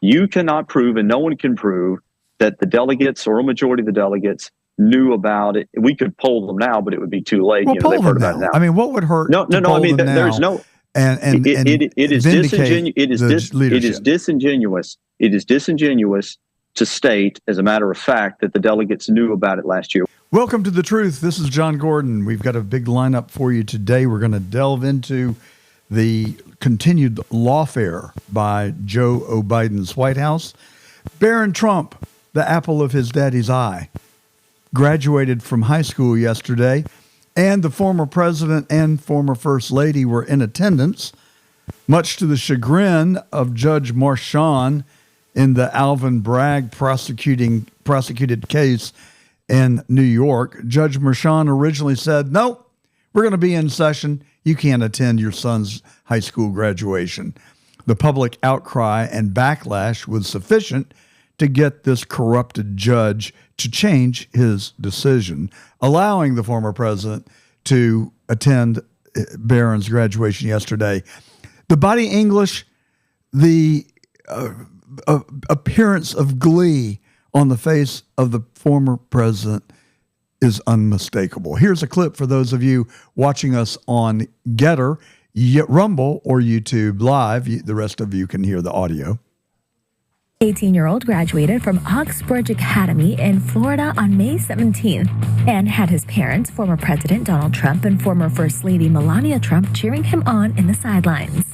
You cannot prove, and no one can prove, that the delegates or a majority of the delegates knew about it. We could poll them now, but it would be too late. Well, poll they've them heard about now. it now. I mean, what would hurt? No. I mean, them there's now no. And it is vindicate disingenuous. It is disingenuous. It is disingenuous to state, as a matter of fact, that the delegates knew about it last year. Welcome to The Truth. This is John Gordon. We've got a big lineup for you today. We're going to delve into the continued lawfare by Joe Biden's White House. Barron Trump, the apple of his daddy's eye, graduated from high school yesterday, and the former president and former first lady were in attendance, much to the chagrin of Judge Marchand in the Alvin Bragg prosecuted case in New York. Judge Marchand originally said, "Nope, we're going to be in session. You can't attend your son's high school graduation." The public outcry and backlash was sufficient to get this corrupted judge to change his decision, allowing the former president to attend Barron's graduation yesterday. The body English, the appearance of glee on the face of the former president is unmistakable. Here's a clip for those of you watching us on Getter, Rumble, or YouTube Live. The rest of you can hear the audio. 18-year-old graduated from Oxbridge Academy in Florida on May 17th and had his parents, former President Donald Trump and former First Lady Melania Trump, cheering him on in the sidelines.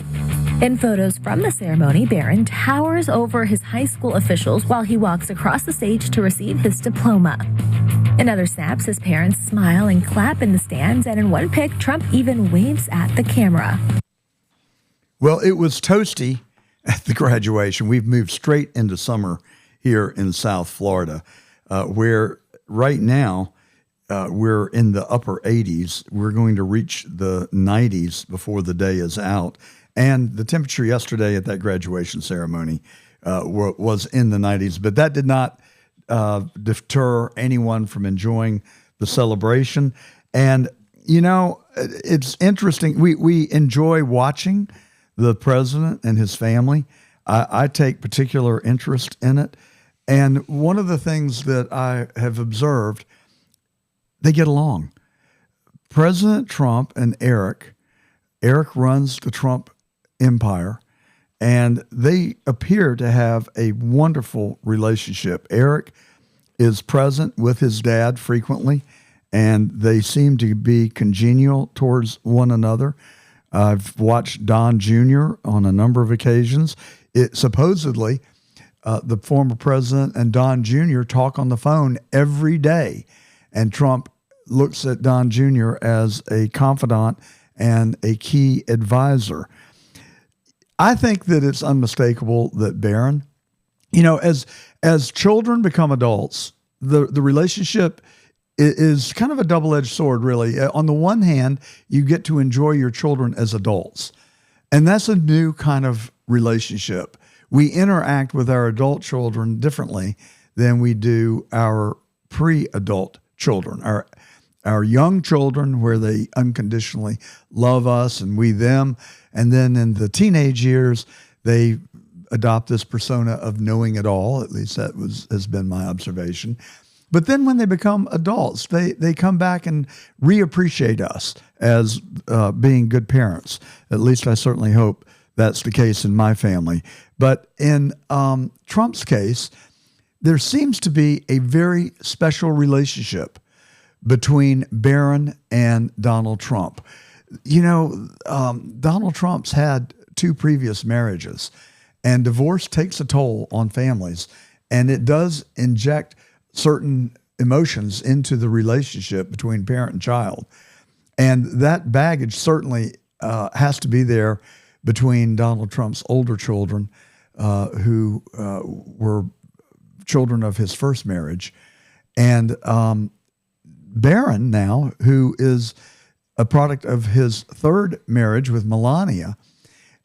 In photos from the ceremony, Barron towers over his high school officials while he walks across the stage to receive his diploma. In other snaps, his parents smile and clap in the stands, and in one pic, Trump even waves at the camera. Well, it was toasty at the graduation. We've moved straight into summer here in South Florida, where right now we're in the upper 80s. We're going to reach the 90s before the day is out. And the temperature yesterday at that graduation ceremony was in the 90s, but that did not deter anyone from enjoying the celebration. And, you know, it's interesting. We enjoy watching the president and his family. I take particular interest in it. And one of the things that I have observed, they get along. President Trump and Eric runs the Trump empire, and they appear to have a wonderful relationship. Eric is present with his dad frequently, and they seem to be congenial towards one another. I've watched Don Jr. on a number of occasions. Supposedly, the former president and Don Jr. talk on the phone every day, and Trump looks at Don Jr. as a confidant and a key advisor. I think that it's unmistakable that Barron, you know, as children become adults, the relationship is kind of a double-edged sword, really. On the one hand, you get to enjoy your children as adults, and that's a new kind of relationship. We interact with our adult children differently than we do our pre-adult children, our young children, where they unconditionally love us and we them. And then in the teenage years, they adopt this persona of knowing it all. At least that has been my observation. But then when they become adults, they come back and reappreciate us as being good parents. At least I certainly hope that's the case in my family. But in Trump's case, there seems to be a very special relationship between Barron and Donald Trump. You know, Donald Trump's had 2 previous marriages, and divorce takes a toll on families, and it does inject certain emotions into the relationship between parent and child. And that baggage certainly has to be there between Donald Trump's older children, who were children of his first marriage, and Barron now, who is a product of his third marriage with Melania.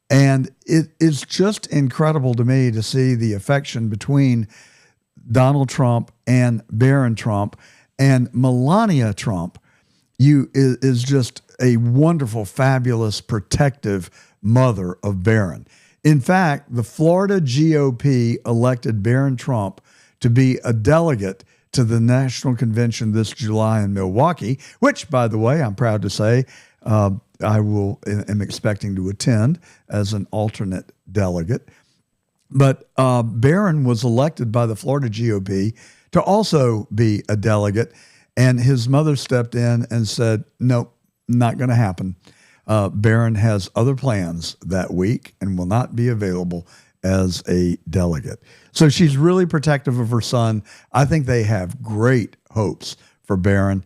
And it is just incredible to me to see the affection between Donald Trump and Barron Trump. And Melania Trump is just a wonderful, fabulous, protective mother of Barron. In fact, the Florida GOP elected Barron Trump to be a delegate to the National Convention this July in Milwaukee, which, by the way, I'm proud to say, am expecting to attend as an alternate delegate. But Barron was elected by the Florida GOP to also be a delegate, and his mother stepped in and said, nope, not going to happen. Barron has other plans that week and will not be available as a delegate. So she's really protective of her son. I think they have great hopes for Barron.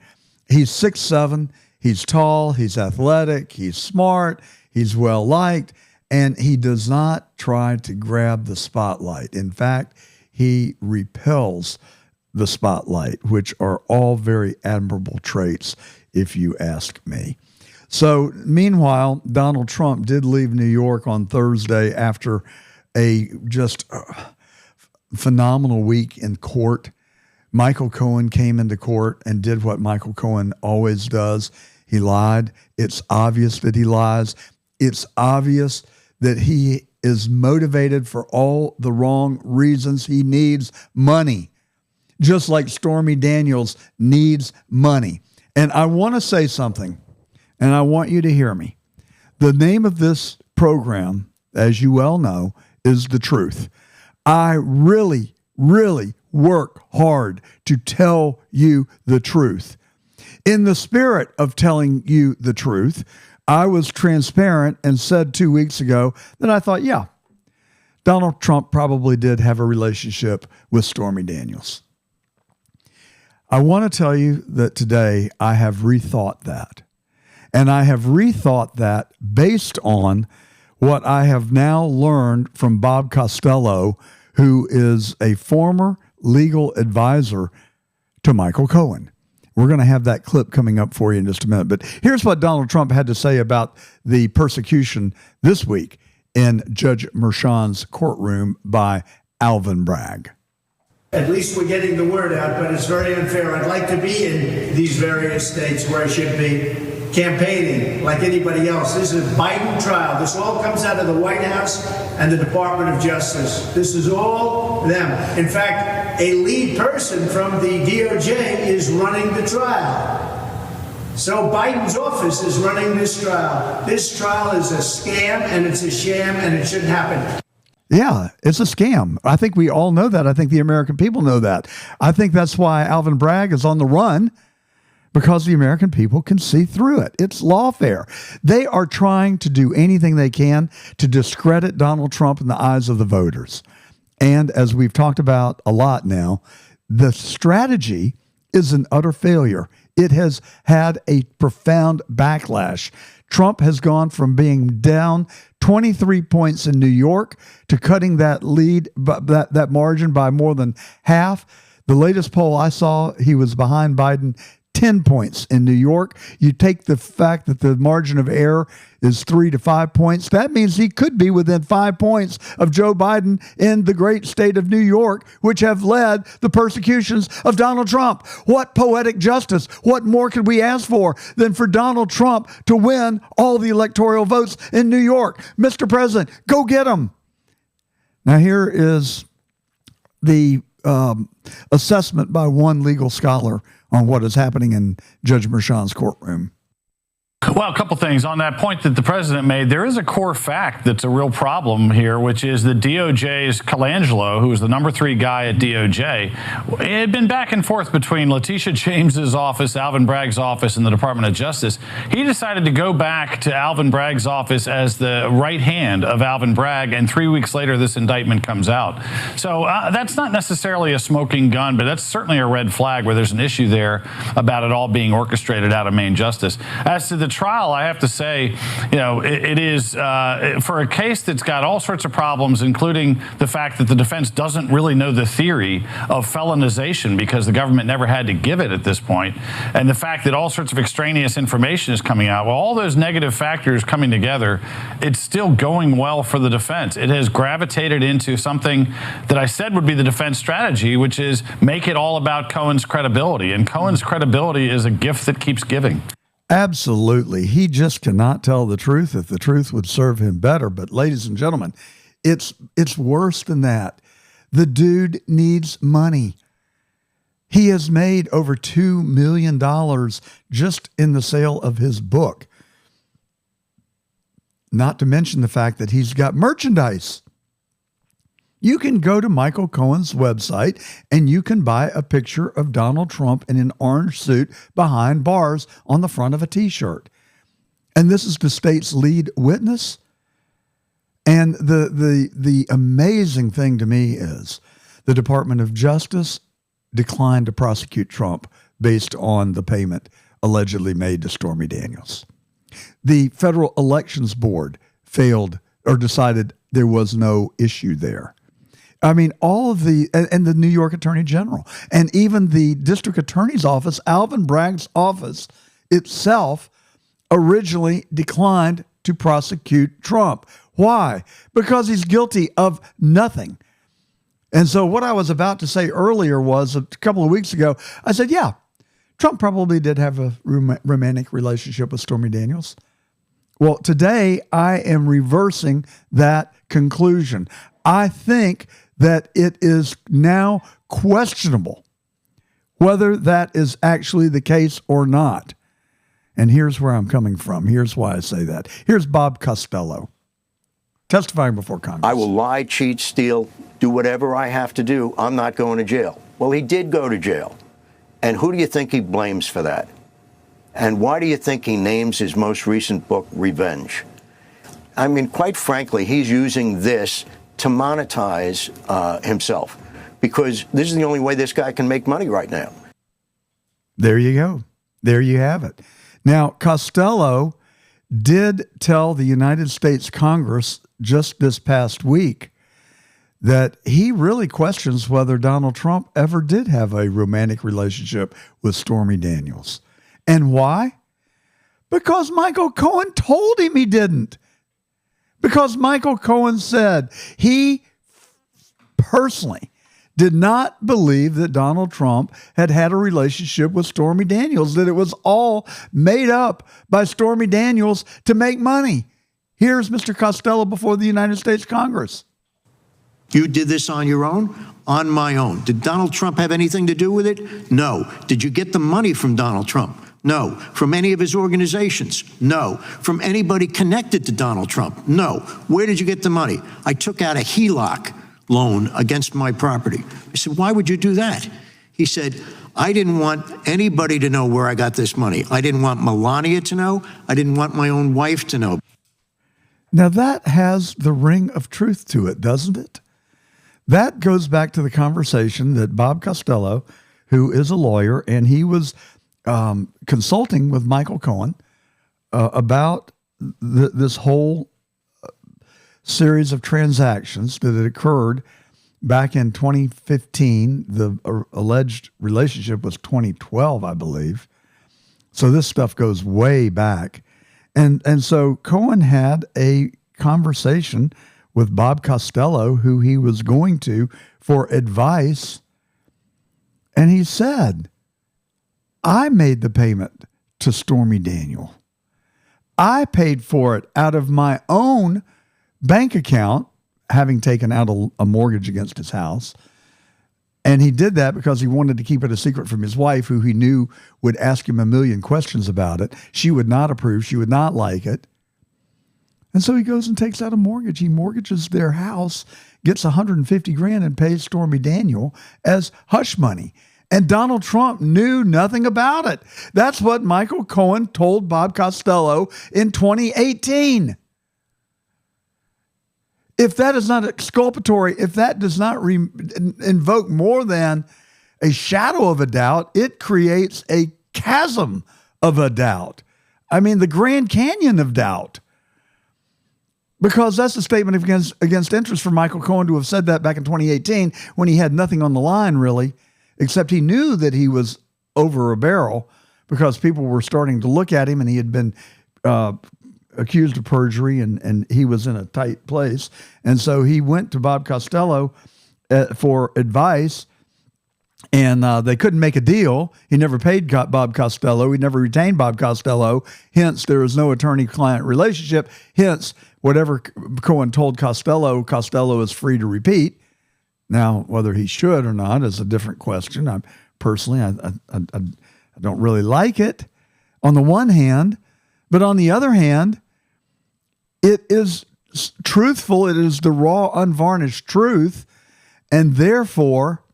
He's 6'7", he's tall, he's athletic, he's smart, he's well-liked, and he does not try to grab the spotlight. In fact, he repels the spotlight, which are all very admirable traits, if you ask me. So, meanwhile, Donald Trump did leave New York on Thursday after a just phenomenal week in court. Michael Cohen came into court and did what Michael Cohen always does. He lied. It's obvious that he lies. It's obvious that he is motivated for all the wrong reasons. He needs money, just like Stormy Daniels needs money. And I want to say something, and I want you to hear me. The name of this program, as you well know, is The Truth. I really, really work hard to tell you the truth. In the spirit of telling you the truth, I was transparent and said 2 weeks ago that I thought, yeah, Donald Trump probably did have a relationship with Stormy Daniels. I want to tell you that today I have rethought that. And I have rethought that based on what I have now learned from Bob Costello, who is a former legal advisor to Michael Cohen. We're going to have that clip coming up for you in just a minute. But here's what Donald Trump had to say about the persecution this week in Judge Merchan's courtroom by Alvin Bragg. At least we're getting the word out, but it's very unfair. I'd like to be in these various states where I should be campaigning like anybody else. This is a Biden trial. This all comes out of the White House and the Department of Justice. This is all them. In fact, a lead person from the DOJ is running the trial. So Biden's office is running this trial. This trial is a scam, and it's a sham, and it shouldn't happen. Yeah, it's a scam. I think we all know that. I think the American people know that. I think that's why Alvin Bragg is on the run, because the American people can see through it. It's lawfare. They are trying to do anything they can to discredit Donald Trump in the eyes of the voters. And as we've talked about a lot now, the strategy is an utter failure. It has had a profound backlash. Trump has gone from being down 23 points in New York to cutting that lead, that margin by more than half. The latest poll I saw, he was behind Biden 10 points in New York. You take the fact that the margin of error is 3 to 5 points. That means he could be within 5 points of Joe Biden in the great state of New York, which have led the persecutions of Donald Trump. What poetic justice? What more could we ask for than for Donald Trump to win all the electoral votes in New York? Mr. President, go get him. Now here is the assessment by one legal scholar on what is happening in Judge Merchan's courtroom. Well, a couple things on that point that the president made. There is a core fact that's a real problem here, which is the DOJ's Colangelo, who was the number 3 guy at DOJ. It had been back and forth between Letitia James's office, Alvin Bragg's office, and the Department of Justice. He decided to go back to Alvin Bragg's office as the right hand of Alvin Bragg, and 3 weeks later, this indictment comes out. So that's not necessarily a smoking gun, but that's certainly a red flag where there's an issue there about it all being orchestrated out of Main Justice. As to the trial, I have to say, it is for a case that's got all sorts of problems, including the fact that the defense doesn't really know the theory of felonization because the government never had to give it at this point, and the fact that all sorts of extraneous information is coming out. Well, all those negative factors coming together, it's still going well for the defense. It has gravitated into something that I said would be the defense strategy, which is make it all about Cohen's credibility, and Cohen's credibility is a gift that keeps giving. Absolutely. He just cannot tell the truth if the truth would serve him better. But ladies and gentlemen, it's worse than that. The dude needs money. He has made over $2 million just in the sale of his book. Not to mention the fact that he's got merchandise. You can go to Michael Cohen's website and you can buy a picture of Donald Trump in an orange suit behind bars on the front of a t-shirt. And this is the state's lead witness. And the amazing thing to me is the Department of Justice declined to prosecute Trump based on the payment allegedly made to Stormy Daniels. The Federal Elections Board failed or decided there was no issue there. I mean, all of and the New York Attorney General, and even the District Attorney's Office, Alvin Bragg's office itself, originally declined to prosecute Trump. Why? Because he's guilty of nothing. And so what I was about to say earlier was, a couple of weeks ago, I said, yeah, Trump probably did have a romantic relationship with Stormy Daniels. Well, today I am reversing that conclusion. I think that it is now questionable whether that is actually the case or not. And here's where I'm coming from. Here's why I say that. Here's Bob Costello testifying before Congress. I will lie, cheat, steal, do whatever I have to do. I'm not going to jail. Well, he did go to jail. And who do you think he blames for that? And why do you think he names his most recent book Revenge? I mean, quite frankly, he's using this to monetize himself, because this is the only way this guy can make money right now. There you go. There you have it. Now, Costello did tell the United States Congress just this past week that he really questions whether Donald Trump ever did have a romantic relationship with Stormy Daniels. And why? Because Michael Cohen told him he didn't. Because Michael Cohen said he personally did not believe that Donald Trump had had a relationship with Stormy Daniels, that it was all made up by Stormy Daniels to make money. Here's Mr. Costello before the United States Congress. You did this on your own? On my own. Did Donald Trump have anything to do with it? No. Did you get the money from Donald Trump? No. From any of his organizations? No. From anybody connected to Donald Trump? No. Where did you get the money? I took out a HELOC loan against my property. I said, why would you do that? He said, I didn't want anybody to know where I got this money. I didn't want Melania to know. I didn't want my own wife to know. Now that has the ring of truth to it, doesn't it? That goes back to the conversation that Bob Costello, who is a lawyer, and he was consulting with Michael Cohen about this whole series of transactions that had occurred back in 2015. The alleged relationship was 2012, I believe. So this stuff goes way back. And so Cohen had a conversation with Bob Costello, who he was going to for advice. And he said, I made the payment to Stormy Daniels. I paid for it out of my own bank account, having taken out a mortgage against his house. And he did that because he wanted to keep it a secret from his wife, who he knew would ask him a million questions about it. She would not approve. She would not like it. And so he goes and takes out a mortgage. He mortgages their house, gets $150,000 and pays Stormy Daniels as hush money. And Donald Trump knew nothing about it. That's what Michael Cohen told Bob Costello in 2018. If that is not exculpatory, if that does not invoke more than a shadow of a doubt, it creates a chasm of a doubt. I mean, the Grand Canyon of doubt. Because that's a statement against interest for Michael Cohen to have said that back in 2018 when he had nothing on the line, really, except he knew that he was over a barrel because people were starting to look at him, and he had been accused of perjury, and he was in a tight place. And so he went to Bob Costello for advice, and they couldn't make a deal. He never paid Bob Costello. He never retained Bob Costello. Hence, there was no attorney-client relationship. Hence, whatever Cohen told Costello, Costello is free to repeat. Now, whether he should or not is a different question. I don't really like it on the one hand, but on the other hand, it is truthful. It is the raw, unvarnished truth. And therefore,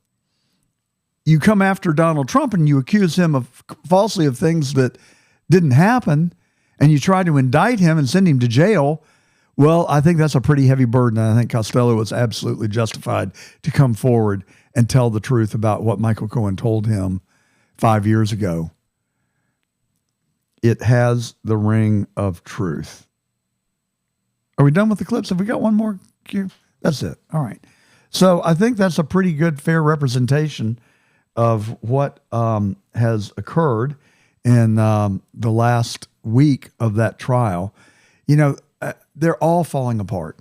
you come after Donald Trump and you accuse him of falsely of things that didn't happen, and you try to indict him and send him to jail. Well, I think that's a pretty heavy burden. And I think Costello was absolutely justified to come forward and tell the truth about what Michael Cohen told him 5 years ago. It has the ring of truth. Are we done with the clips? Have we got one more cue? That's it. All right. So I think that's a pretty good, fair representation of what has occurred in the last week of that trial. You know, they're all falling apart.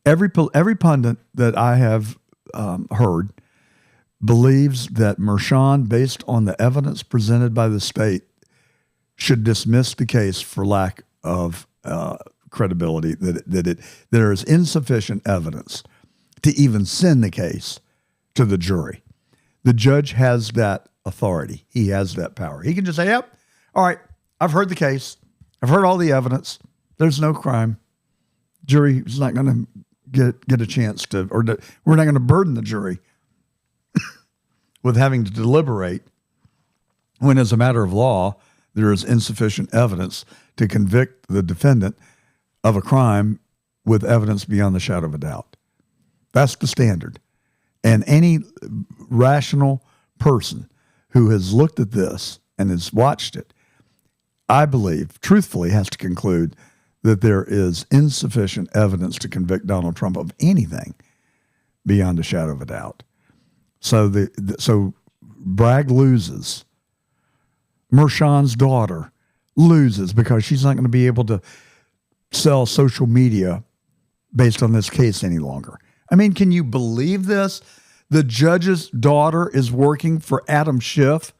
Every pundit that I have heard believes that Mershon, based on the evidence presented by the state, should dismiss the case for lack of credibility, that there is insufficient evidence to even send the case to the jury. The judge has that authority. He has that power. He can just say, yep, all right, I've heard the case. I've heard all the evidence. There's no crime. Jury is not going to get a chance to, we're not going to burden the jury with having to deliberate when, as a matter of law, there is insufficient evidence to convict the defendant of a crime with evidence beyond the shadow of a doubt. That's the standard. And any rational person who has looked at this and has watched it, I believe, truthfully, has to conclude that there is insufficient evidence to convict Donald Trump of anything beyond a shadow of a doubt. So so Bragg loses. Mershon's daughter loses because she's not going to be able to sell social media based on this case any longer. I mean, can you believe this? The judge's daughter is working for Adam Schiff,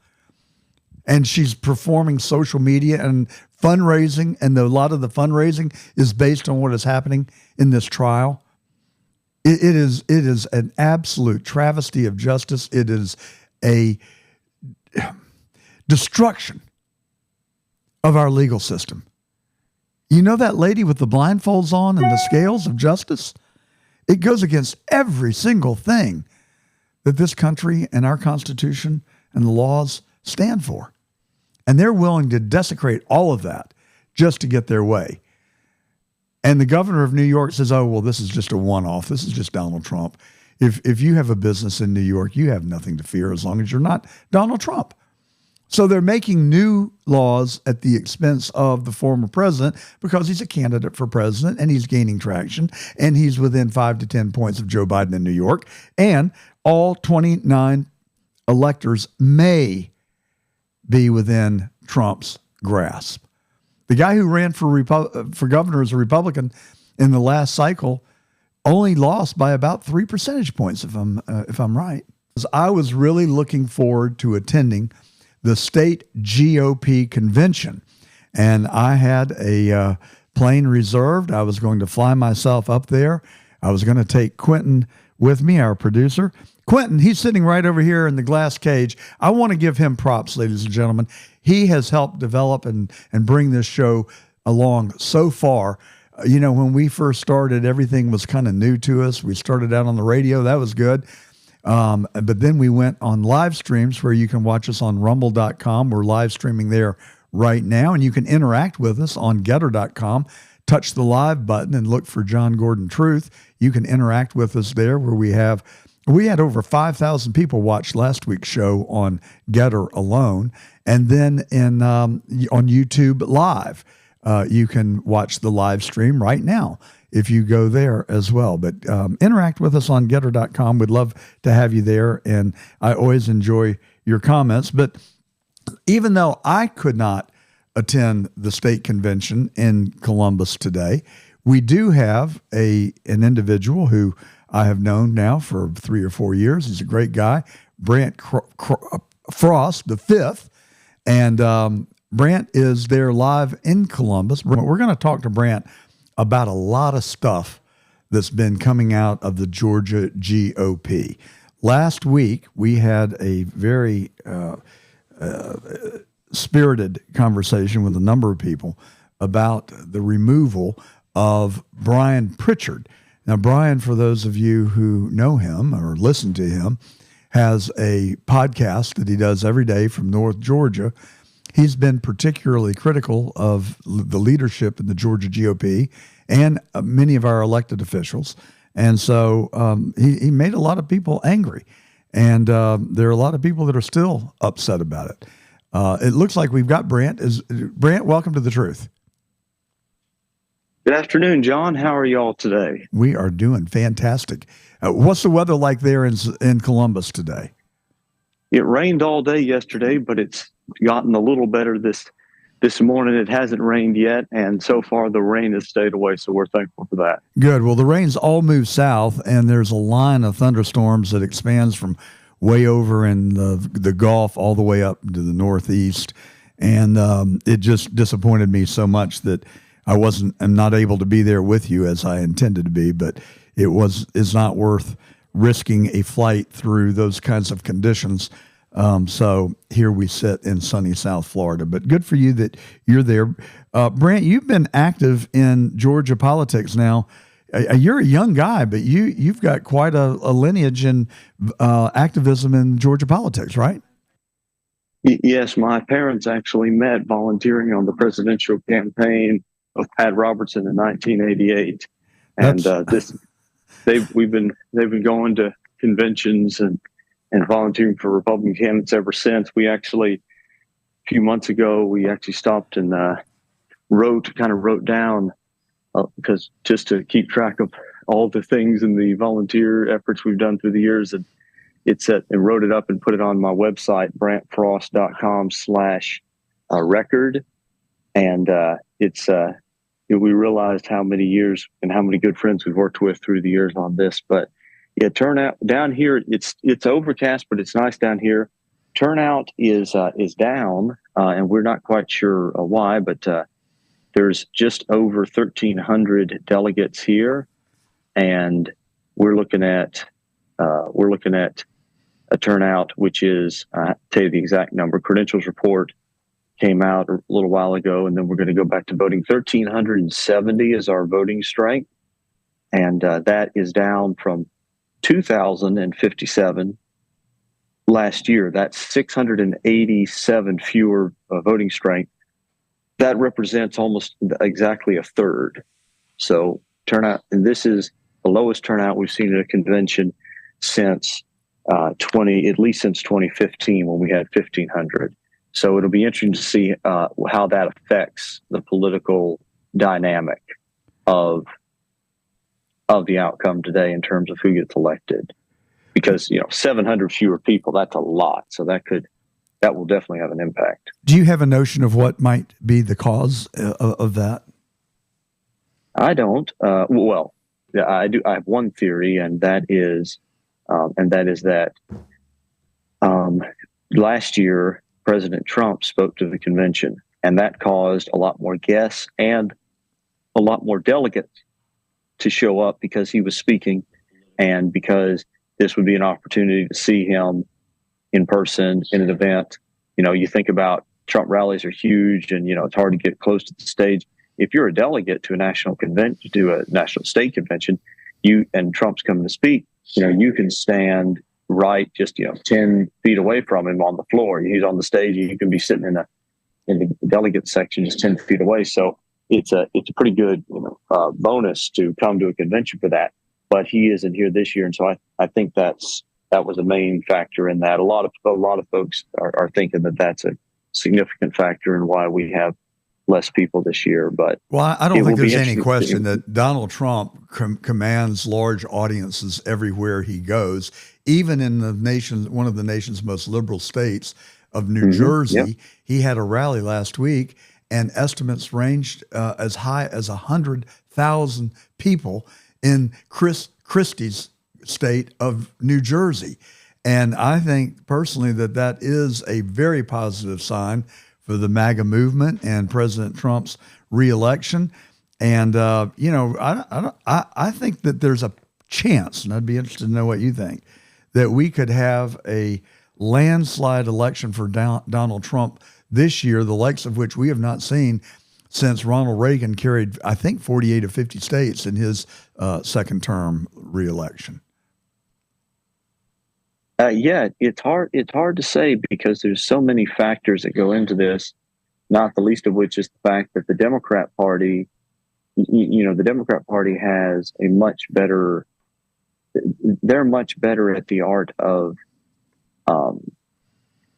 and she's performing social media and fundraising, and a lot of the fundraising is based on what is happening in this trial. It is an absolute travesty of justice. It is a destruction of our legal system. You know that lady with the blindfolds on and the scales of justice? It goes against every single thing that this country and our Constitution and the laws stand for. And they're willing to desecrate all of that just to get their way. And the governor of New York says, oh, well, this is just a one-off. This is just Donald Trump. If you have a business in New York, you have nothing to fear as long as you're not Donald Trump. So they're making new laws at the expense of the former president because he's a candidate for president and he's gaining traction and he's within 5 to 10 points of Joe Biden in New York. And all 29 electors may be within Trump's grasp. The guy who ran for governor as a Republican in the last cycle only lost by about 3 percentage points, if I'm right. I was really looking forward to attending the state GOP convention, and I had a plane reserved. I was going to fly myself up there. I was going to take Quentin with me, our producer. Quentin, he's sitting right over here in the glass cage. I want to give him props, ladies and gentlemen. He has helped develop and bring this show along so far. You know, when we first started, everything was kind of new to us. We started out on the radio. That was good. But then we went on live streams where you can watch us on rumble.com. We're live streaming there right now, and you can interact with us on getter.com. Touch the live button and look for John Gordon Truth. You can interact with us there where we had over 5,000 people watch last week's show on Getter alone. And then on YouTube Live, you can watch the live stream right now if you go there as well. But interact with us on getter.com. We'd love to have you there. And I always enjoy your comments. But even though I could not attend the state convention in Columbus today, we do have an individual who I have known now for 3 or 4 years. He's a great guy, Brant Frost, the fifth. And Brant is there live in Columbus. We're going to talk to Brant about a lot of stuff that's been coming out of the Georgia GOP. Last week, we had a very spirited conversation with a number of people about the removal of Brian Pritchard. Now, Brian, for those of you who know him or listen to him, has a podcast that he does every day from North Georgia. He's been particularly critical of the leadership in the Georgia GOP and many of our elected officials. And so he made a lot of people angry. And there are a lot of people that are still upset about it. It looks like we've got Brant. Brant, welcome to The Truth. Good afternoon, John. How are y'all today? We are doing fantastic. What's the weather like there in Columbus today? It rained all day yesterday, but it's gotten a little better this morning. It hasn't rained yet, and so far the rain has stayed away, so we're thankful for that. Good. Well, the rain's all moved south, and there's a line of thunderstorms that expands from way over in the Gulf all the way up to the northeast, and it just disappointed me so much that I'm not able to be there with you as I intended to be, but it's not worth risking a flight through those kinds of conditions. So here we sit in sunny South Florida, but good for you that you're there. Brant, you've been active in Georgia politics now. You're a young guy, but you've got quite a lineage in activism in Georgia politics, right? Yes, my parents actually met volunteering on the presidential campaign of Pat Robertson in 1988, and they've been going to conventions and volunteering for Republican candidates ever since. We actually, a few months ago, we actually stopped and wrote down because just to keep track of all the things and the volunteer efforts we've done through the years, and wrote it up and put it on my website, brantfrost.com/record. And we realized how many years and how many good friends we've worked with through the years on this. But yeah, turnout down here, it's overcast, but it's nice down here. Turnout is down, and we're not quite sure why, but there's just over 1,300 delegates here, and we're looking at a turnout which is, I'll tell you the exact number. Credentials report came out a little while ago, and then we're going to go back to voting. 1,370 is our voting strength, and that is down from 2,057 last year. That's 687 fewer voting strength. That represents almost exactly a third. So turnout, and this is the lowest turnout we've seen at a convention since at least since 2015, when we had 1,500. So it'll be interesting to see how that affects the political dynamic of the outcome today in terms of who gets elected. Because 700 fewer people, that's a lot. So that will definitely have an impact. Do you have a notion of what might be the cause of that? I don't. Well, yeah, I do. I have one theory, and that is that last year President Trump spoke to the convention, and that caused a lot more guests and a lot more delegates to show up because he was speaking, and because this would be an opportunity to see him in person in an event. You think about Trump rallies are huge, and it's hard to get close to the stage. If you're a delegate to a national convention, to a national state convention, and Trump's coming to speak, you can stand right just 10 feet away from him on the floor. He's on the stage, and you can be sitting in the delegate section just 10 feet away. So it's a pretty good bonus to come to a convention for that. But he isn't here this year, and so I think that was a main factor in that. A lot of folks are thinking that that's a significant factor in why we have less people this year. But I don't think there's any question that Donald Trump commands large audiences everywhere he goes, even in one of the nation's most liberal states of New Jersey. Yep. He had a rally last week, and estimates ranged as high as 100,000 people in Christie's state of New Jersey. And I think personally that is a very positive sign for the MAGA movement and President Trump's reelection. And I think that there's a chance, and I'd be interested to know what you think, that we could have a landslide election for Donald Trump this year, the likes of which we have not seen since Ronald Reagan carried, I think, 48 of 50 states in his second term reelection. Yeah, it's hard. It's hard to say because there's so many factors that go into this. Not the least of which is the fact that the Democrat Party, the Democrat Party has a much better. They're much better at the art of.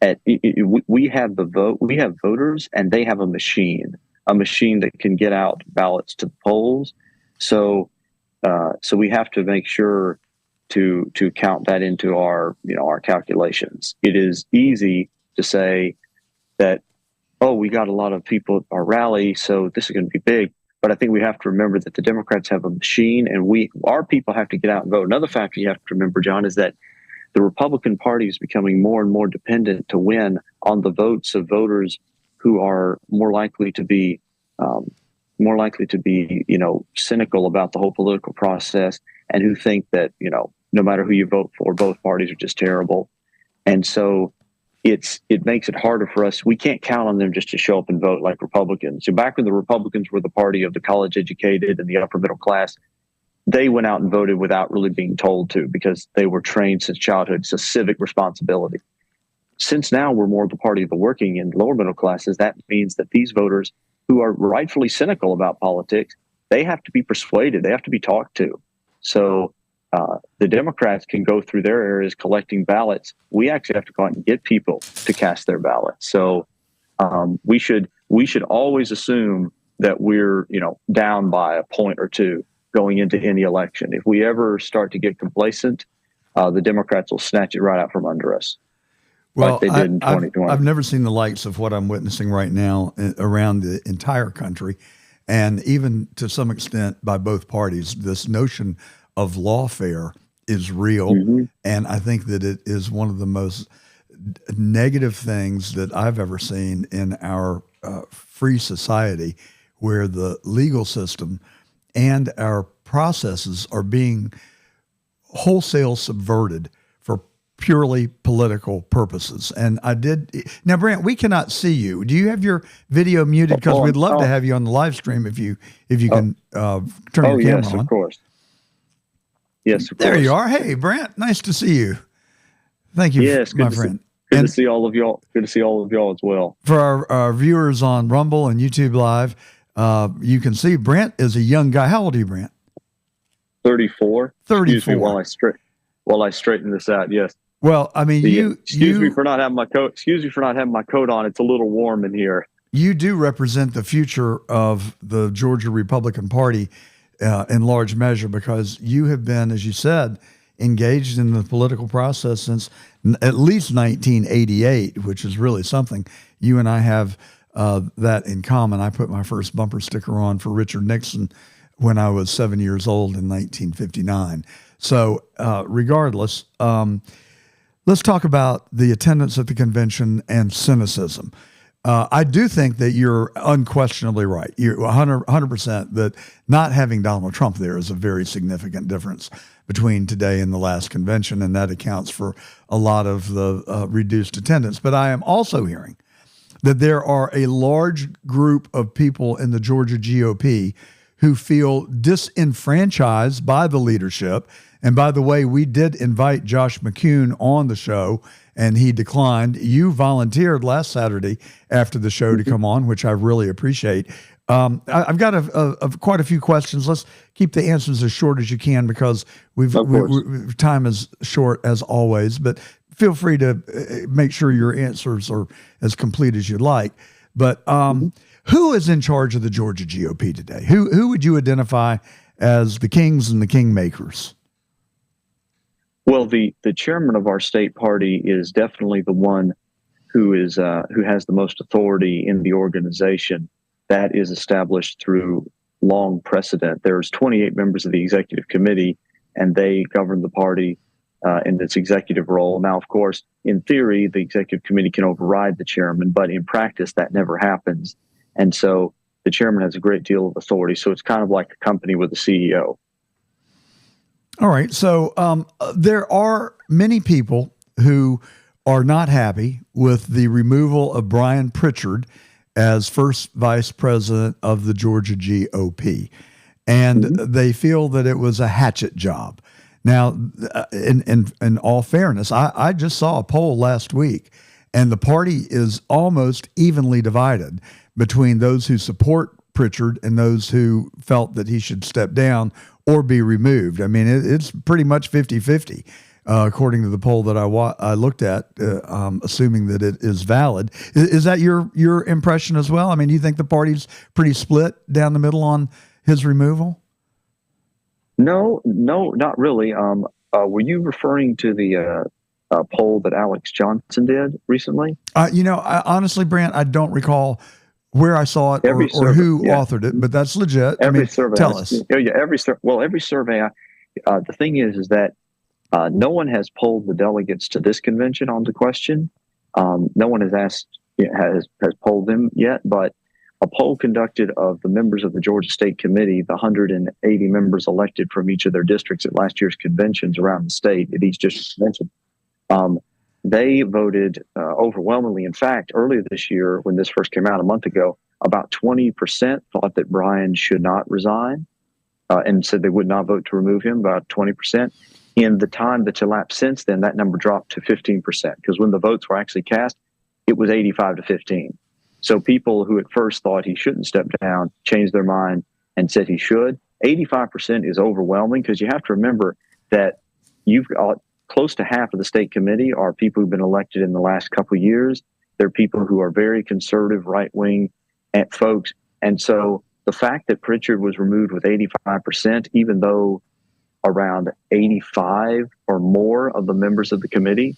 We have the vote. We have voters, and they have a machine that can get out ballots to the polls. So we have to make sure to count that into our calculations. It is easy to say that, oh, we got a lot of people at our rally, so this is going to be big. But I think we have to remember that the Democrats have a machine, and our people have to get out and vote. Another factor you have to remember, John, is that the Republican Party is becoming more and more dependent to win on the votes of voters who are more likely to be cynical about the whole political process, and who think that no matter who you vote for, both parties are just terrible. And so it makes it harder for us. We can't count on them just to show up and vote like Republicans. So back when the Republicans were the party of the college educated and the upper middle class, they went out and voted without really being told to, because they were trained since childhood. It's a civic responsibility. Since now we're more the party of the working and lower middle classes, that means that these voters who are rightfully cynical about politics, they have to be persuaded. They have to be talked to. So the Democrats can go through their areas collecting ballots. We actually have to go out and get people to cast their ballots. So we should always assume that we're down by a point or two going into any election. If we ever start to get complacent, the Democrats will snatch it right out from under us. Well, like they did in 2020. I've never seen the likes of what I'm witnessing right now around the entire country, and even to some extent by both parties. This notion of lawfare is real, and I think that it is one of the most negative things that I've ever seen in our free society, where the legal system and our processes are being wholesale subverted for purely political purposes. And now, Brant, we cannot see you. Do you have your video muted? Because we'd love to have you on the live stream if you can turn your camera on. Of course. Yes, of course. There you are. Hey, Brant, nice to see you. Thank you, my friend. Good to see all of y'all. Good to see all of y'all as well. For our viewers on Rumble and YouTube Live, you can see Brant is a young guy. How old are you, Brant? 34. 34. Excuse me while I straighten this out. Yes. Well, I mean, excuse me for not having my coat. Excuse me for not having my coat on. It's a little warm in here. You do represent the future of the Georgia Republican Party in large measure, because you have been, as you said, engaged in the political process since at least 1988, which is really something. You and I have that in common. I put my first bumper sticker on for Richard Nixon when I was 7 years old in 1959. So regardless, let's talk about the attendance at the convention and cynicism. I do think that you're unquestionably right. You're 100% that not having Donald Trump there is a very significant difference between today and the last convention, and that accounts for a lot of the reduced attendance. But I am also hearing that there are a large group of people in the Georgia GOP who feel disenfranchised by the leadership. And by the way, we did invite Josh McCune on the show, and he declined. You volunteered last Saturday after the show to come on, which I really appreciate. I've got quite a few questions. Let's keep the answers as short as you can, because time is short as always. But feel free to make sure your answers are as complete as you'd like. But who is in charge of the Georgia GOP today? Who would you identify as the kings and the kingmakers? Well, the chairman of our state party is definitely the one who has the most authority in the organization. That is established through long precedent. There's 28 members of the executive committee, and they govern the party in its executive role. Now, of course, in theory, the executive committee can override the chairman, but in practice, that never happens. And so the chairman has a great deal of authority. So it's kind of like a company with a CEO. All right. So there are many people who are not happy with the removal of Brian Pritchard as first vice president of the Georgia GOP. And they feel that it was a hatchet job. Now, in all fairness, I just saw a poll last week, and the party is almost evenly divided between those who support Pritchard and those who felt that he should step down or be removed. I mean, it's pretty much 50-50. According to the poll that I looked at, assuming that it is valid. Is that your impression as well? I mean, do you think the party's pretty split down the middle on his removal? No, not really. Were you referring to the poll that Alex Johnson did recently? Honestly, Brant, I don't recall where I saw it or who authored it, but that's legit. Survey. Tell us. Every survey. The thing is that no one has polled the delegates to this convention on the question. No one has polled them yet, but a poll conducted of the members of the Georgia State Committee, the 180 members elected from each of their districts at last year's conventions around the state, at each district convention, they voted overwhelmingly. In fact, earlier this year, when this first came out a month ago, about 20% thought that Brian should not resign and said they would not vote to remove him, about 20%. In the time that's elapsed since then, that number dropped to 15%, because when the votes were actually cast, it was 85-15. So people who at first thought he shouldn't step down changed their mind and said he should. 85% is overwhelming, because you have to remember that you've got close to half of the state committee are people who've been elected in the last couple of years. They're people who are very conservative, right-wing folks. And so the fact that Pritchard was removed with 85%, even though around 85 or more of the members of the committee,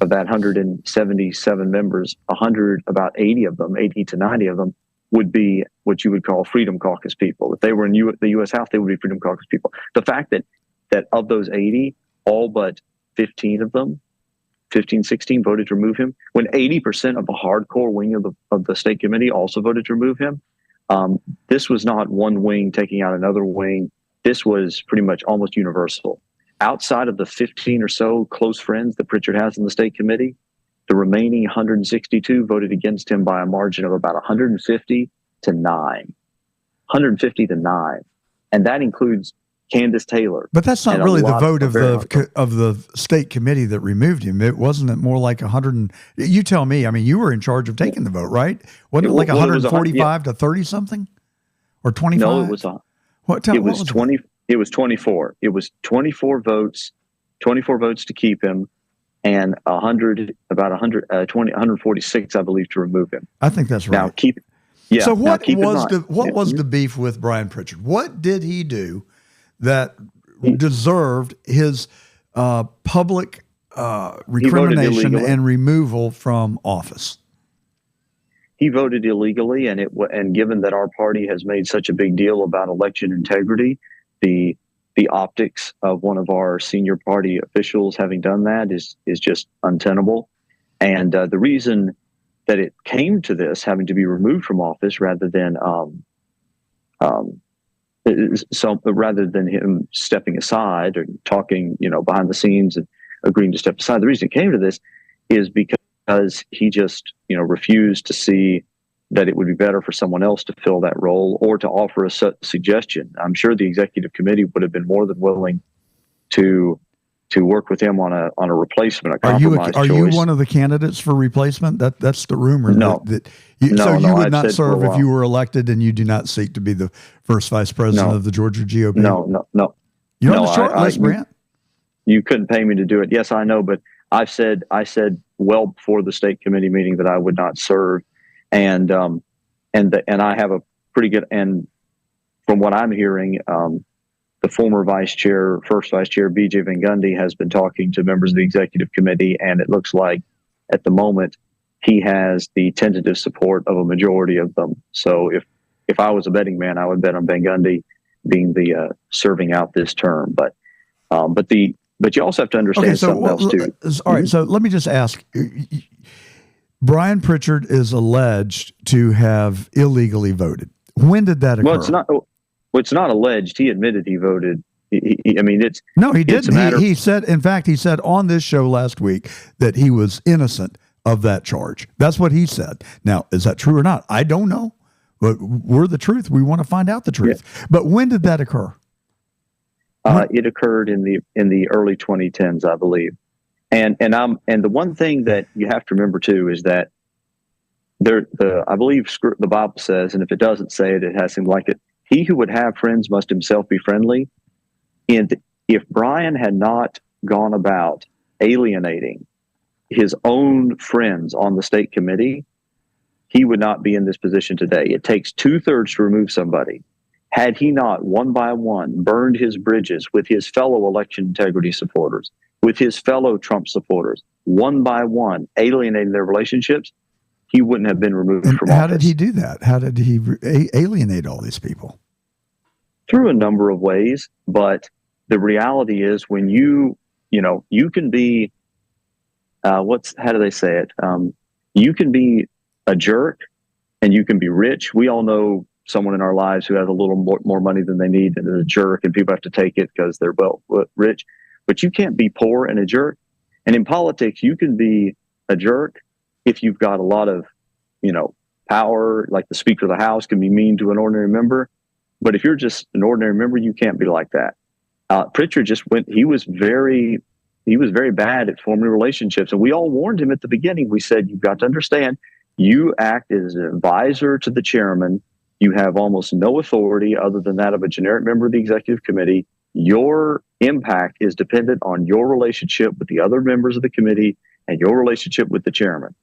of that 177 members, about 80 of them, 80 to 90 of them, would be what you would call Freedom Caucus people. If they were in the U.S. House, they would be Freedom Caucus people. The fact that of those 80, all but 15 of them, 16 voted to remove him, when 80% of the hardcore wing of the state committee also voted to remove him, this was not one wing taking out another wing. This was pretty much almost universal. Outside of the 15 or so close friends that Pritchard has in the state committee, the remaining 162 voted against him by a margin of about 150 to 9. And that includes Candace Taylor. But that's not really the vote of the state committee that removed him. It wasn't more like 100. You tell me. I mean, you were in charge of taking the vote, right? Wasn't it like 145 to 30 something, or 25? No, it was It was 20. It was 24. It was 24 votes to keep him, and 146, I believe, to remove him. I think that's right. So what was the beef with Brian Pritchard? What did he do that deserved his public recrimination and removal from office? He voted illegally, and given that our party has made such a big deal about election integrity, the optics of one of our senior party officials having done that is just untenable. And the reason that it came to this having to be removed from office rather than him stepping aside or talking, behind the scenes and agreeing to step aside, the reason it came to this is because he just, refused to see that it would be better for someone else to fill that role or to offer a suggestion. I'm sure the executive committee would have been more than willing to work with him on a replacement, a compromise choice. Are you one of the candidates for replacement? That's the rumor. No. You would not serve if you were elected, and you do not seek to be the first vice president of the Georgia GOP? No. You're on the short list, Brant. You couldn't pay me to do it. Yes, I know, but I said well before the state committee meeting that I would not serve. And I have a pretty good, and from what I'm hearing, the former first vice chair, B.J. Van Gundy, has been talking to members of the executive committee, and it looks like at the moment he has the tentative support of a majority of them. So if I was a betting man, I would bet on Van Gundy being the serving out this term. But you also have to understand something else too. All right, so let me just ask. Brian Pritchard is alleged to have illegally voted, When did that occur? Well, it's not alleged. He admitted he voted. I mean, it's no, he didn't. It's He said, in fact, he said on this show last week that he was innocent of that charge. That's what he said. Now, is that true or not? I don't know. But we're the truth. We want to find out the truth. Yeah. But when did that occur? It occurred in the early 2010s, I believe. And the one thing that you have to remember too is that I believe the Bible says, and if it doesn't say it, it has him like it. He who would have friends must himself be friendly. And if Brian had not gone about alienating his own friends on the state committee, he would not be in this position today. It takes 2/3 to remove somebody. Had he not, one by one, burned his bridges with his fellow election integrity supporters, with his fellow Trump supporters, one by one, alienating their relationships, he wouldn't have been removed from office. How did he do that? How did he alienate all these people? Through a number of ways, but the reality is when you can be, how do they say it? You can be a jerk and you can be rich. We all know someone in our lives who has a little more money than they need and is a jerk, and people have to take it because they're rich. But you can't be poor and a jerk. And in politics, you can be a jerk if you've got a lot of, power, like the Speaker of the House can be mean to an ordinary member. But if you're just an ordinary member, you can't be like that. Pritchard he was very bad at forming relationships. And we all warned him at the beginning. We said, you've got to understand, you act as an advisor to the chairman. You have almost no authority other than that of a generic member of the executive committee. Your impact is dependent on your relationship with the other members of the committee and your relationship with the chairman.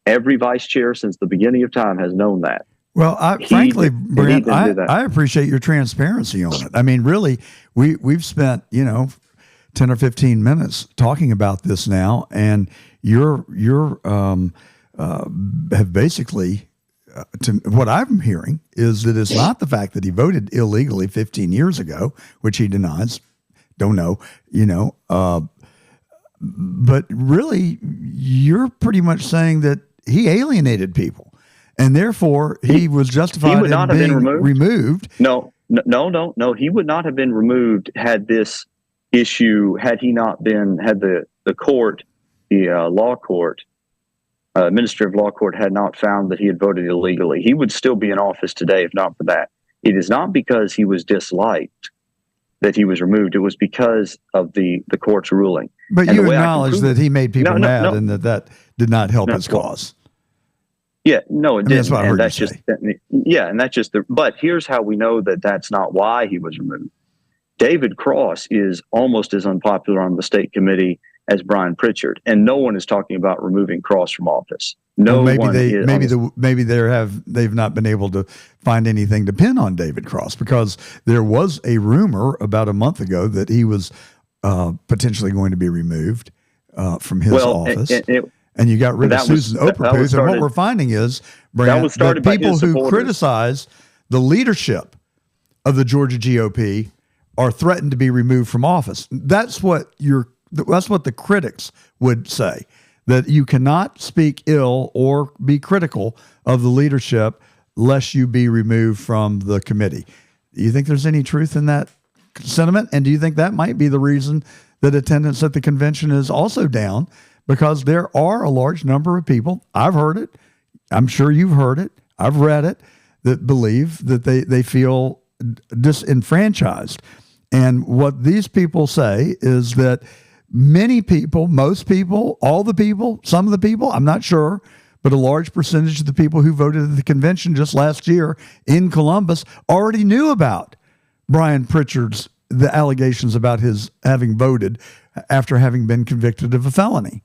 Every vice chair since the beginning of time has known that. Well, frankly, Brant, I appreciate your transparency on it. I mean, really, we've spent 10 or 15 minutes talking about this now, and you're have basically, to what I'm hearing is that it's not the fact that he voted illegally 15 years ago, which he denies. Don't know, but really, you're pretty much saying that he alienated people. And therefore, he was justified in being removed. No. He would not have been removed had this issue, had the court, the law court, administrative law court had not found that he had voted illegally. He would still be in office today if not for that. It is not because he was disliked that he was removed. It was because of the court's ruling. But you acknowledge that he made people mad and that did not help his cause. Yeah, no, it didn't. That's what I heard you say. And that's just but here's how we know that that's not why he was removed. David Cross is almost as unpopular on the state committee as Brian Pritchard, and no one is talking about removing Cross from office. They've not been able to find anything to pin on David Cross, because there was a rumor about a month ago that he was potentially going to be removed from his office. And you got rid of Susan Operpooth. And what we're finding is, Brant, that people who criticize the leadership of the Georgia GOP are threatened to be removed from office. That's what the critics would say, that you cannot speak ill or be critical of the leadership lest you be removed from the committee. Do you think there's any truth in that sentiment? And do you think that might be the reason that attendance at the convention is also down? Because there are a large number of people, I've heard it, I'm sure you've heard it, I've read it, that believe that they feel disenfranchised. And what these people say is that many people, most people, all the people, some of the people, I'm not sure, but a large percentage of the people who voted at the convention just last year in Columbus already knew about Brian Pritchard's, the allegations about his having voted after having been convicted of a felony.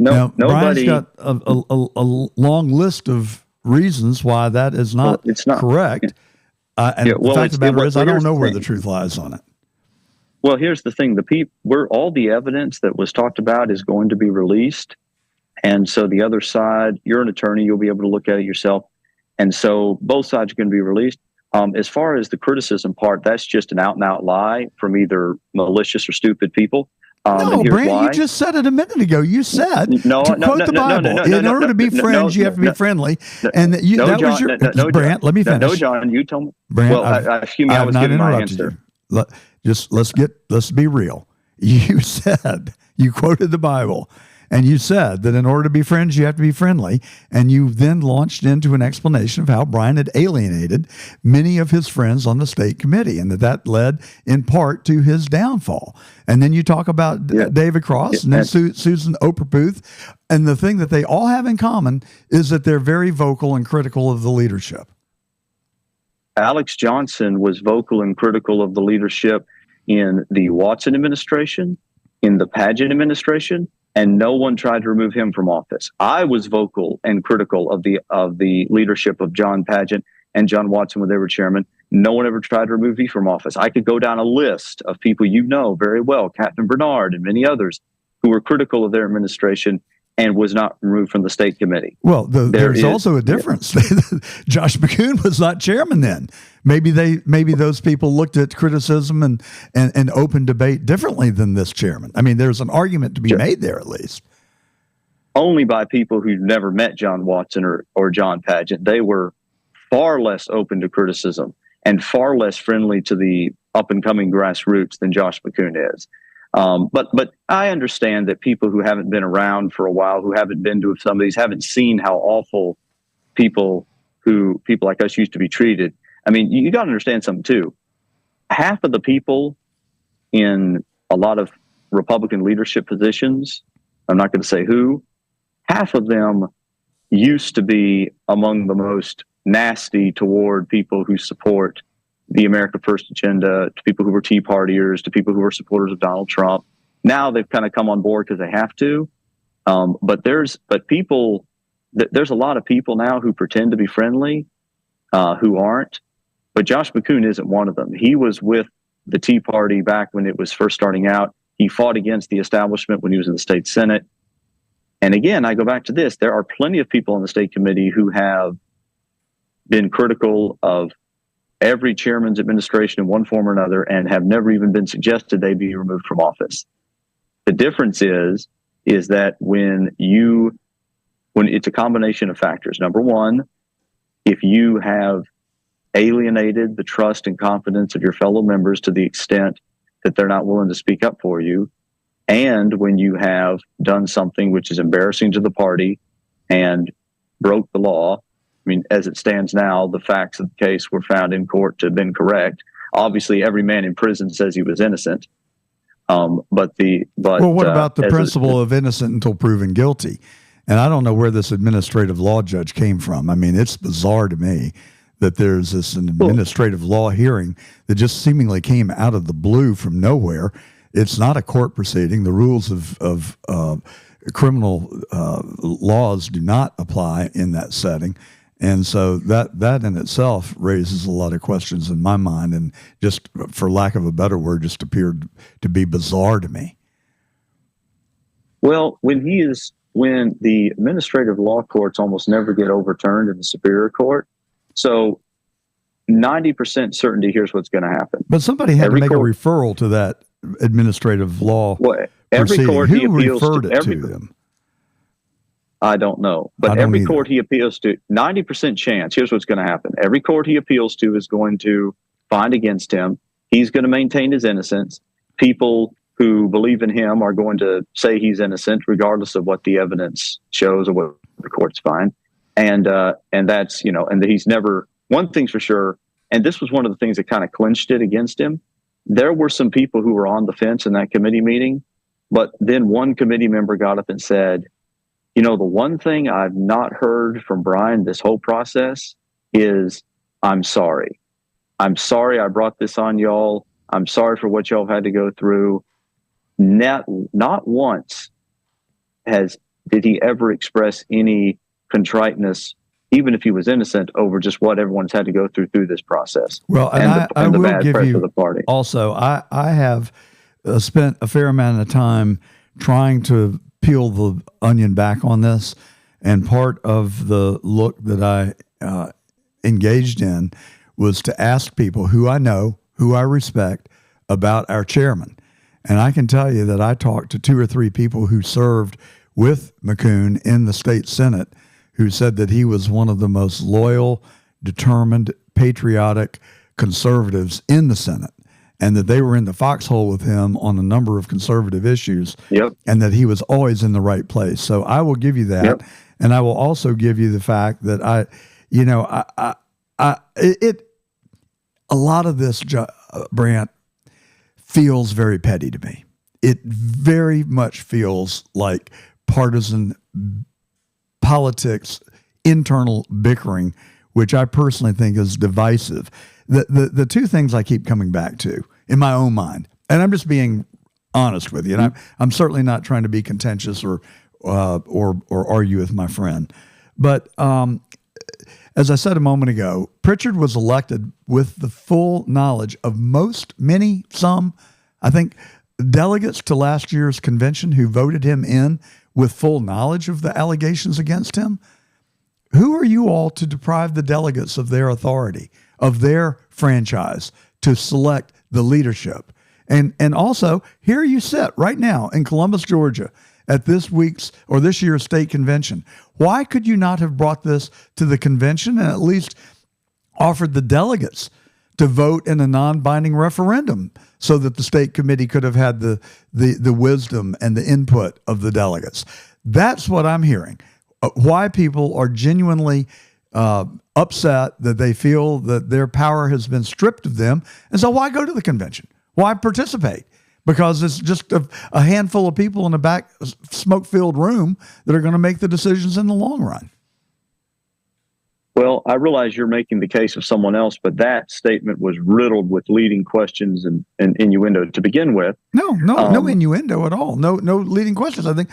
Now, Brian's got a long list of reasons why that is not, correct. The fact of the matter is, I don't know where the truth lies on it. Well, here's the thing. All the evidence that was talked about is going to be released. And so the other side, you're an attorney, you'll be able to look at it yourself. And so both sides are going to be released. As far as the criticism part, that's just an out and out lie from either malicious or stupid people. No, here's Brant, why. you just said it a minute ago. You said to quote the Bible, in order to be friends, you have to be friendly. And that was your Brant. Let me finish. No, John, you told me. Brant, well, excuse me, I was not giving my interrupted answer. Let's be real. You said, you quoted the Bible, and you said that in order to be friends, you have to be friendly. And you then launched into an explanation of how Brian had alienated many of his friends on the state committee, and that led in part to his downfall. And then you talk about David Cross and then Susan Operputh. And the thing that they all have in common is that they're very vocal and critical of the leadership. Alex Johnson was vocal and critical of the leadership in the Watson administration, in the Padgett administration, and no one tried to remove him from office. I was vocal and critical of the leadership of John Padgett and John Watson when they were chairman. No one ever tried to remove me from office. I could go down a list of people you know very well, Captain Bernard and many others, who were critical of their administration and was not removed from the state committee. Well, there's also a difference. Josh McCoon was not chairman then. Maybe those people looked at criticism and open debate differently than this chairman. I mean, there's an argument to be made there, at least. Only by people who've never met John Watson or John Padgett. They were far less open to criticism and far less friendly to the up-and-coming grassroots than Josh McCoon is. But I understand that people who haven't been around for a while, who haven't been to some of these, haven't seen how awful people like us used to be treated. I mean, you got to understand something too. Half of the people in a lot of Republican leadership positions, I'm not going to say who, half of them used to be among the most nasty toward people who support the America First agenda, to people who were Tea Partiers, to people who were supporters of Donald Trump. Now they've kind of come on board because they have to. But there's a lot of people now who pretend to be friendly, who aren't. But Josh McCoon isn't one of them. He was with the Tea Party back when it was first starting out. He fought against the establishment when he was in the state Senate. And again, I go back to this. There are plenty of people on the state committee who have been critical of every chairman's administration in one form or another and have never even been suggested they be removed from office. The difference is that when it's a combination of factors. Number one, if you have alienated the trust and confidence of your fellow members to the extent that they're not willing to speak up for you, and when you have done something which is embarrassing to the party and broke the law. I mean, as it stands now, the facts of the case were found in court to have been correct. Obviously, every man in prison says he was innocent. What about the principle of innocent until proven guilty? And I don't know where this administrative law judge came from. I mean, it's bizarre to me that there's an administrative law hearing that just seemingly came out of the blue from nowhere. It's not a court proceeding. The rules of criminal laws do not apply in that setting. And so that in itself raises a lot of questions in my mind, and just for lack of a better word, just appeared to be bizarre to me. Well, when the administrative law courts almost never get overturned in the Superior Court, so 90% certainty here's what's going to happen. But somebody had to make a referral to that administrative law. Well, every court he appeals referred to, it to them? I don't know. But every court he appeals to, 90% chance, here's what's going to happen. Every court he appeals to is going to find against him. He's going to maintain his innocence. People who believe in him are going to say he's innocent, regardless of what the evidence shows or what the courts find. And that's, and that he's never, one thing's for sure, and this was one of the things that kind of clinched it against him. There were some people who were on the fence in that committee meeting, but then one committee member got up and said, the one thing I've not heard from Brian this whole process is, I'm sorry. I'm sorry I brought this on y'all. I'm sorry for what y'all had to go through. Not once did he ever express any contriteness, even if he was innocent, over just what everyone's had to go through this process. Well, and I will give you the party. Also, I have spent a fair amount of time trying to peel the onion back on this, and part of the look that I engaged in was to ask people who I know, who I respect, about our chairman. And I can tell you that I talked to 2 or 3 people who served with McCune in the state Senate who said that he was one of the most loyal, determined, patriotic conservatives in the Senate, and that they were in the foxhole with him on a number of conservative issues, and that he was always in the right place. So I will give you that. And I will also give you the fact that a lot of this, Brant, feels very petty to me. It very much feels like partisan politics, internal bickering, which I personally think is divisive. The 2 things I keep coming back to in my own mind, and I'm just being honest with you, and I'm certainly not trying to be contentious or argue with my friend, but as I said a moment ago, Pritchard was elected with the full knowledge of some, I think, delegates to last year's convention who voted him in with full knowledge of the allegations against him. Who are you all to deprive the delegates of their authority, of their franchise to select the leadership? And also, here you sit right now in Columbus, Georgia, at this year's state convention. Why could you not have brought this to the convention and at least offered the delegates to vote in a non-binding referendum so that the state committee could have had the wisdom and the input of the delegates? That's what I'm hearing. Why people are genuinely upset that they feel that their power has been stripped of them. And so why go to the convention? Why participate? Because it's just a handful of people in a back smoke-filled room that are going to make the decisions in the long run. Well, I realize you're making the case of someone else, but that statement was riddled with leading questions and innuendo to begin with. No innuendo at all. No leading questions. I think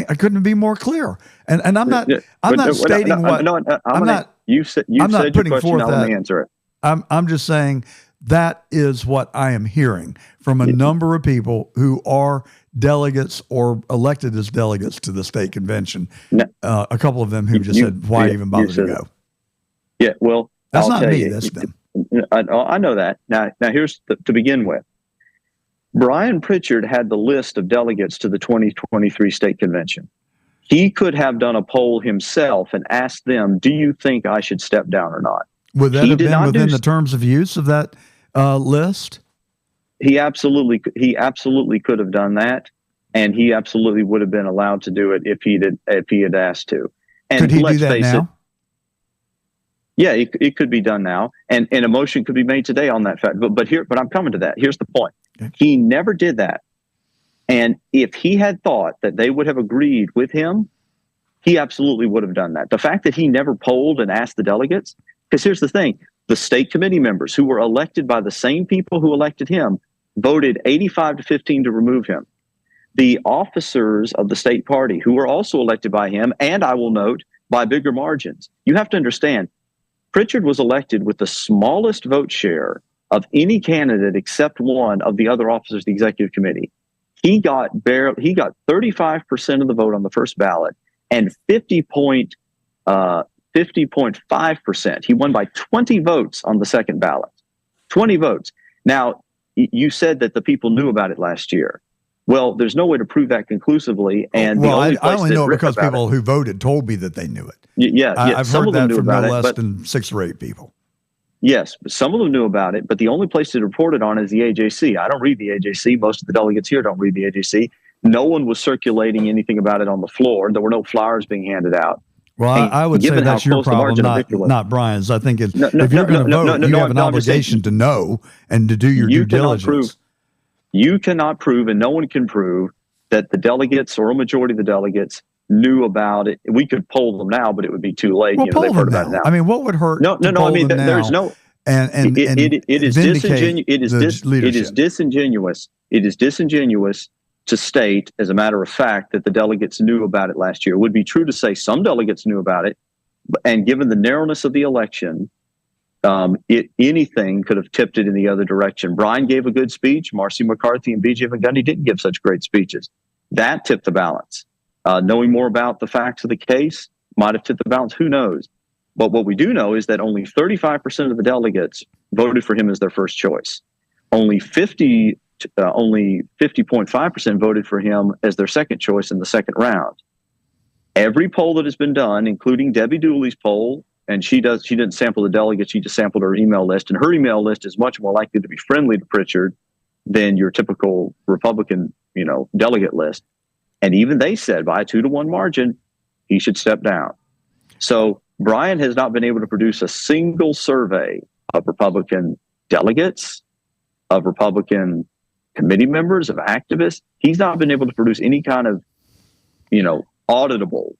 I couldn't be more clear. And I'm not stating what I'm not. You said your question. I want to answer it. I'm just saying that is what I am hearing from a number of people who are delegates or elected as delegates to the state convention. A couple of them who just said, "Why even bother to go?" Yeah, well, that's not me. That's them. I know that. Now here's to begin with. Brian Pritchard had the list of delegates to the 2023 state convention. He could have done a poll himself and asked them, "Do you think I should step down or not?" Would that have been within the terms of use of that list? He absolutely could have done that, and he absolutely would have been allowed to do it if he had asked to. And could he do that now? Yeah, it could be done now, and a motion could be made today on that fact. But I'm coming to that. Here's the point: he never did that, and if he had thought that they would have agreed with him, he absolutely would have done that. The fact that he never polled and asked the delegates, because here's the thing: the state committee members who were elected by the same people who elected him voted 85-15 to remove him. The officers of the state party who were also elected by him, and I will note by bigger margins. You have to understand. Pritchard was elected with the smallest vote share of any candidate except one of the other officers of the executive committee. He got 35% of the vote on the first ballot and 50.5%. He won by 20 votes on the second ballot. 20 votes. Now, you said that the people knew about it last year. Well, there's no way to prove that conclusively. And I only know it because people who voted told me that they knew it. I've heard that from no less than 6 or 8 people. Yes, but some of them knew about it, but the only place to report it on is the AJC. I don't read the AJC. Most of the delegates here don't read the AJC. No one was circulating anything about it on the floor. There were no flyers being handed out. Well, I would say that's your problem, not Brian's. I think if you're going to vote, you have an obligation to know and to do your due diligence. You cannot prove, and no one can prove, that the delegates or a majority of the delegates knew about it. We could poll them now, but it would be too late. Well, poll them now. I mean, what would hurt? No. I mean, there's no. And it is disingenuous. It is disingenuous to state, as a matter of fact, that the delegates knew about it last year. It would be true to say some delegates knew about it, and given the narrowness of the election, anything could have tipped it in the other direction. Brian gave a good speech. Marcy McCarthy and B.J. Van Gundy didn't give such great speeches. That tipped the balance. Knowing more about the facts of the case might have tipped the balance. Who knows? But what we do know is that only 35% of the delegates voted for him as their first choice. Only 50% only 50.5% voted for him as their second choice in the second round. Every poll that has been done, including Debbie Dooley's poll, and she didn't sample the delegates, she just sampled her email list, and her email list is much more likely to be friendly to Pritchard than your typical Republican, delegate list. And even they said by a 2-to-1 margin, he should step down. So Brian has not been able to produce a single survey of Republican delegates, of Republican committee members, of activists. He's not been able to produce any kind of, auditable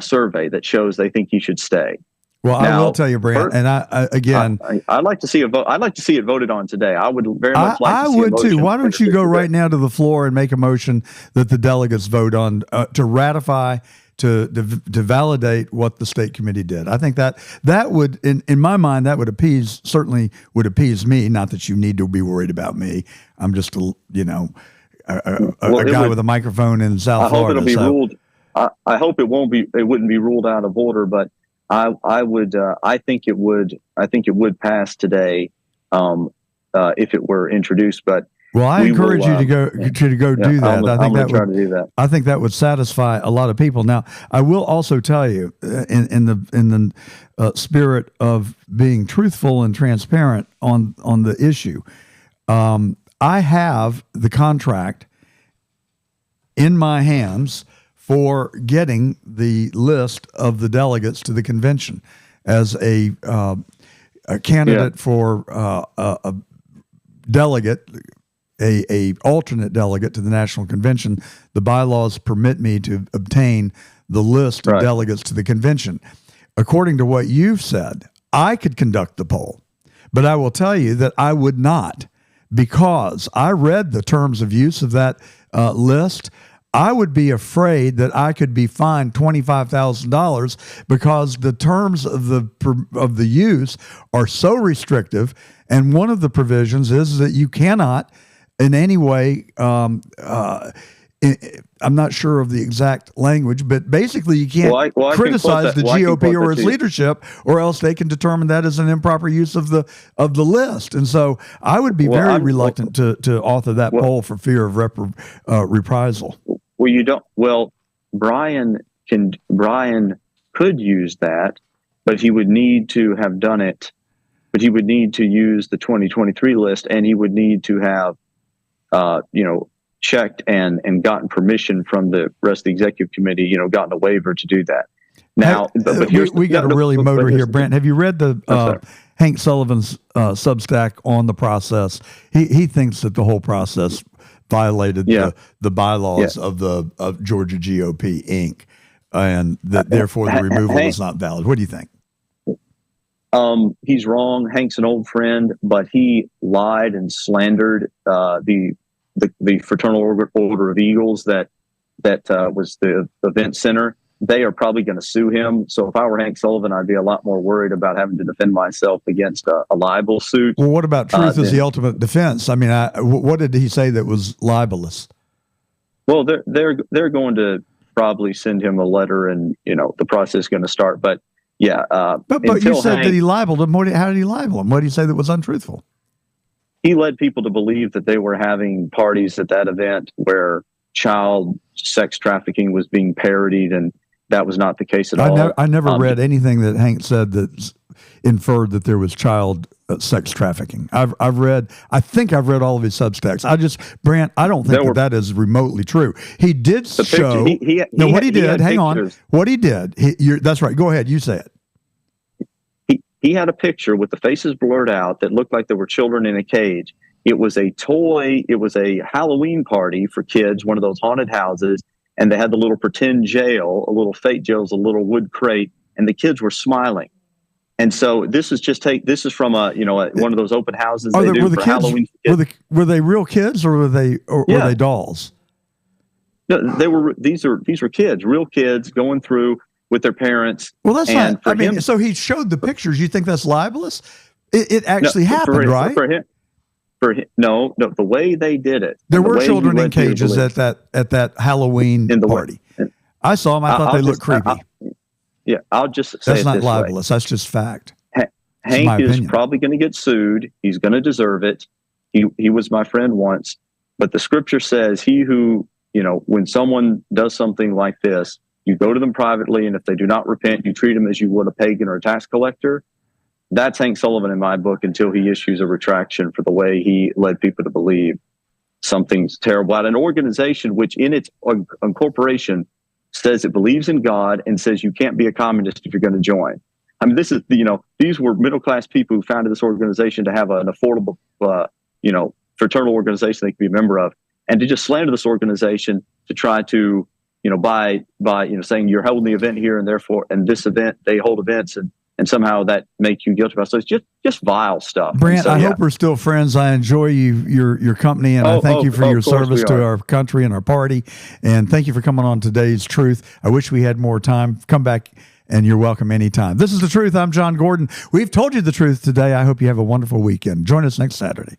survey that shows they think he should stay. Well, now, I will tell you, Brant, and I'd like to see a vote. I'd like to see it voted on today. I would very much like to see I would too. Why don't you go right now to the floor and make a motion that the delegates vote on to ratify, to validate what the state committee did. I think that would, in my mind, that would certainly appease me. Not that you need to be worried about me. I'm just a guy with a microphone in South Florida. I hope it'll be ruled. I hope it wouldn't be ruled out of order, but I think it would pass today if it were introduced. But I encourage you to go do that. I think that would satisfy a lot of people. Now, I will also tell you, in the spirit of being truthful and transparent on the issue, I have the contract in my hands for getting the list of the delegates to the convention as a candidate for a delegate, a alternate delegate to the national convention. The bylaws permit me to obtain the list of delegates to the convention. According to what you've said, I could conduct the poll, but I will tell you that I would not, because I read the terms of use of that list. I would be afraid that I could be fined $25,000 because the terms of the use are so restrictive, and one of the provisions is that you cannot, in any way, I'm not sure of the exact language, but basically you can't criticize the GOP or its leadership, or else they can determine that as an improper use of the list. And so I would be very reluctant to author that poll for fear of reprisal. Well, you don't. Well, Brian could use that, but he would need to have done it. But he would need to use the 2023 list, and he would need to have, checked and gotten permission from the rest of the executive committee. Gotten a waiver to do that. Now, we got to really motor here, Brant. Have you read the Hank Sullivan's Substack on the process? He thinks that the whole process violated the bylaws of Georgia GOP Inc. and that therefore the removal is not valid. What do you think? He's wrong. Hank's an old friend, but he lied and slandered the Fraternal Order of Eagles that was the event center. They are probably going to sue him. So if I were Hank Sullivan, I'd be a lot more worried about having to defend myself against a libel suit. Well, what about truth as the ultimate defense? I mean, what did he say that was libelous? Well, they're going to probably send him a letter, and the process is going to start. But yeah, but you said that he libeled him. How did he libel him? What did he say that was untruthful? He led people to believe that they were having parties at that event where child sex trafficking was being parodied, and that was not the case at all. I never read anything that Hank said that inferred that there was child sex trafficking. I think I've read all of his Substacks. Brant, I don't think that is remotely true. He did show. What he did. That's right. Go ahead. You say it. He had a picture with the faces blurred out that looked like there were children in a cage. It was a toy. It was a Halloween party for kids, one of those haunted houses. And they had the little pretend jail, a little fake jail, a little wood crate, and the kids were smiling. And so this is from one of those open houses they do for Halloween. Were they real kids, or were they dolls? No, these were kids, real kids going through with their parents. Well, that's not. I mean, so he showed the pictures. You think that's libelous? It actually happened, right? No, the way they did it. There were children in cages at that Halloween party. I saw them. I thought they looked creepy. I'll just say that's not libelous. That's just fact. Hank is probably going to get sued. He's going to deserve it. He was my friend once. But the scripture says, he who, when someone does something like this, you go to them privately, and if they do not repent, you treat them as you would a pagan or a tax collector. That's Hank Sullivan in my book until he issues a retraction for the way he led people to believe something's terrible at an organization which in its incorporation says it believes in God and says you can't be a communist if you're going to join. I mean, this is, these were middle-class people who founded this organization to have an affordable, fraternal organization they could be a member of, and to just slander this organization to try to, by saying you're holding the event here and therefore, and this event, they hold events and somehow that make you guilty about it. So it's just vile stuff. Brant, I hope we're still friends. I enjoy your company, and I thank you for your service to our country and our party. And thank you for coming on today's Truth. I wish we had more time. Come back, and you're welcome anytime. This is The Truth. I'm John Gordon. We've told you the truth today. I hope you have a wonderful weekend. Join us next Saturday.